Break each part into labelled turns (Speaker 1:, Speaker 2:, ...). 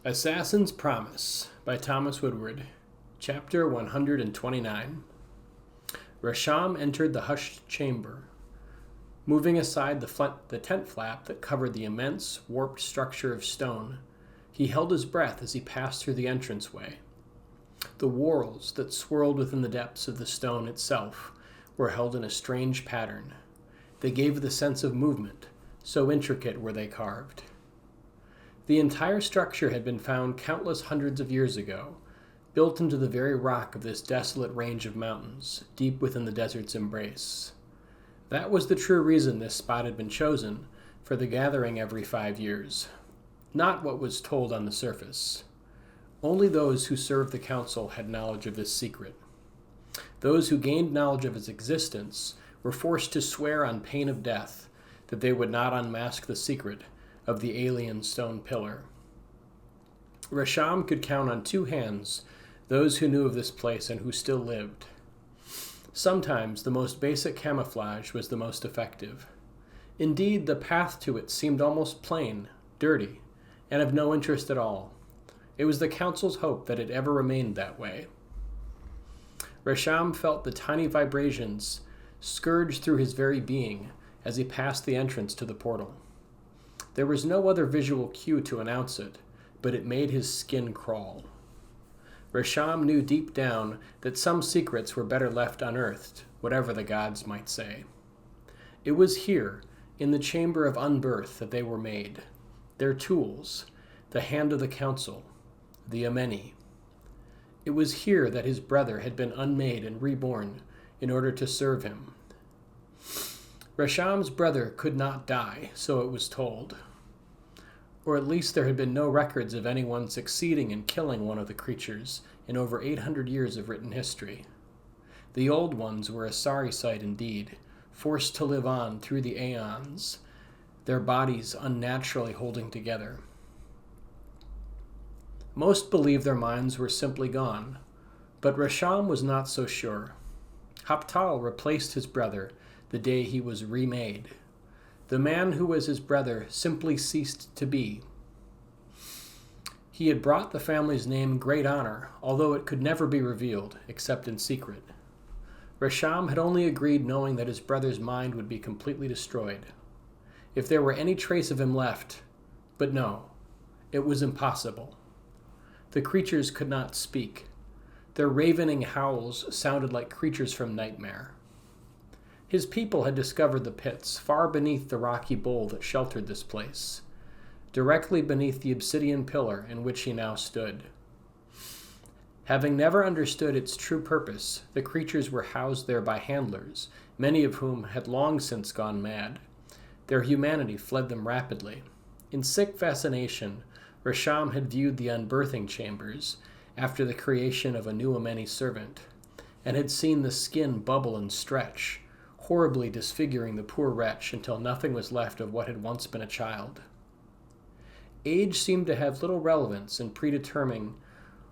Speaker 1: Assassin's Promise by Thomas Woodward. Chapter 129. Rasham entered the hushed chamber. Moving aside the tent flap that covered the immense, warped structure of stone, he held his breath as he passed through the entranceway. The whorls that swirled within the depths of the stone itself were held in a strange pattern. They gave the sense of movement, so intricate were they carved. The entire structure had been found countless hundreds of years ago, built into the very rock of this desolate range of mountains, deep within the desert's embrace. That was the true reason this spot had been chosen for the gathering every 5 years. Not what was told on the surface. Only those who served the council had knowledge of this secret. Those who gained knowledge of its existence were forced to swear on pain of death that they would not unmask the secret of the alien stone pillar. Rasham could count on 2 hands those who knew of this place and who still lived. Sometimes the most basic camouflage was the most effective. Indeed, the path to it seemed almost plain, dirty, and of no interest at all. It was the council's hope that it ever remained that way. Rasham felt the tiny vibrations scourge through his very being as he passed the entrance to the portal. There was no other visual cue to announce it, but it made his skin crawl. Rasham knew deep down that some secrets were better left unearthed, whatever the gods might say. It was here, in the chamber of unbirth, that they were made. Their tools, the hand of the council, the Ameni. It was here that his brother had been unmade and reborn in order to serve him. Rasham's brother could not die, so it was told. Or at least there had been no records of anyone succeeding in killing one of the creatures in over 800 years of written history. The old ones were a sorry sight indeed, forced to live on through the aeons, their bodies unnaturally holding together. Most believed their minds were simply gone, but Rasham was not so sure. Haptal replaced his brother the day he was remade. The man who was his brother simply ceased to be. He had brought the family's name great honor, although it could never be revealed, except in secret. Rasham had only agreed knowing that his brother's mind would be completely destroyed. If there were any trace of him left, but no, it was impossible. The creatures could not speak. Their ravening howls sounded like creatures from nightmare. His people had discovered the pits far beneath the rocky bowl that sheltered this place, directly beneath the obsidian pillar in which he now stood. Having never understood its true purpose, the creatures were housed there by handlers, many of whom had long since gone mad. Their humanity fled them rapidly. In sick fascination, Rasham had viewed the unbirthing chambers after the creation of a new Ameni servant, and had seen the skin bubble and stretch, horribly disfiguring the poor wretch until nothing was left of what had once been a child. Age seemed to have little relevance in predetermining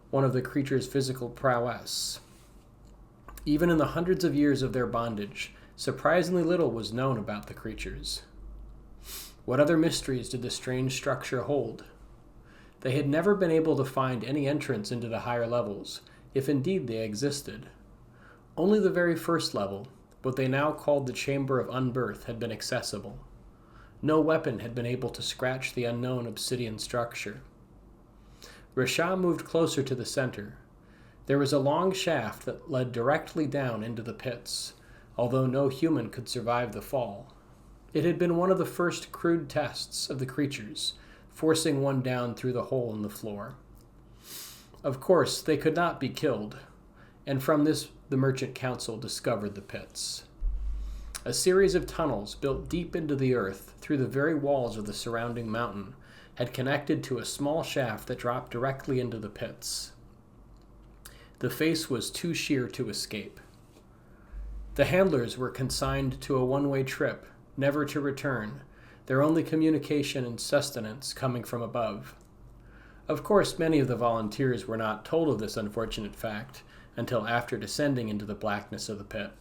Speaker 1: one of the creature's physical prowess. Even in the hundreds of years of their bondage, surprisingly little was known about the creatures. What other mysteries did the strange structure hold? They had never been able to find any entrance into the higher levels, if indeed they existed. Only the very first level, what they now called the Chamber of Unbirth, had been accessible. No weapon had been able to scratch the unknown obsidian structure. Rasham moved closer to the center. There was a long shaft that led directly down into the pits, although no human could survive the fall. It had been one of the first crude tests of the creatures, forcing one down through the hole in the floor. Of course, they could not be killed, and from this the Merchant Council discovered the pits. A series of tunnels built deep into the earth through the very walls of the surrounding mountain had connected to a small shaft that dropped directly into the pits. The face was too sheer to escape. The handlers were consigned to a one-way trip, never to return, their only communication and sustenance coming from above. Of course, many of the volunteers were not told of this unfortunate fact until after descending into the blackness of the pit.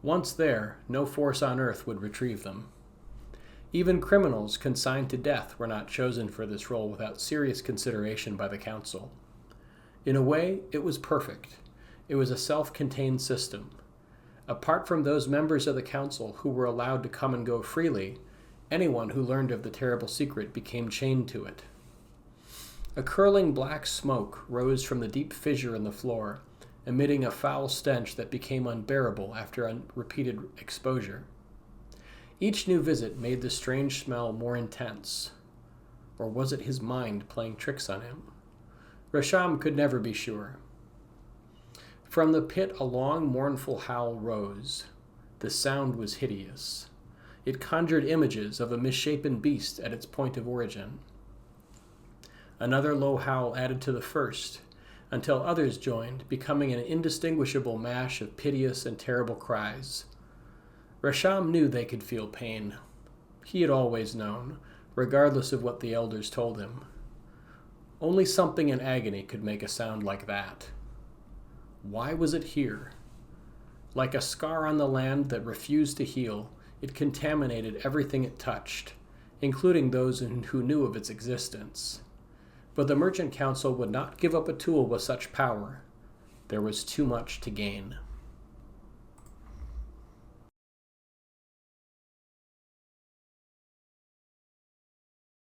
Speaker 1: Once there, no force on earth would retrieve them. Even criminals consigned to death were not chosen for this role without serious consideration by the council. In a way, it was perfect. It was a self-contained system. Apart from those members of the council who were allowed to come and go freely, anyone who learned of the terrible secret became chained to it. A curling black smoke rose from the deep fissure in the floor, emitting a foul stench that became unbearable after repeated exposure. Each new visit made the strange smell more intense. Or was it his mind playing tricks on him? Rasham could never be sure. From the pit a long, mournful howl rose. The sound was hideous. It conjured images of a misshapen beast at its point of origin. Another low howl added to the first, until others joined, becoming an indistinguishable mash of piteous and terrible cries. Rasham knew they could feel pain. He had always known, regardless of what the elders told him. Only something in agony could make a sound like that. Why was it here? Like a scar on the land that refused to heal, it contaminated everything it touched, including those who knew of its existence. But the Merchant Council would not give up a tool with such power. There was too much to gain.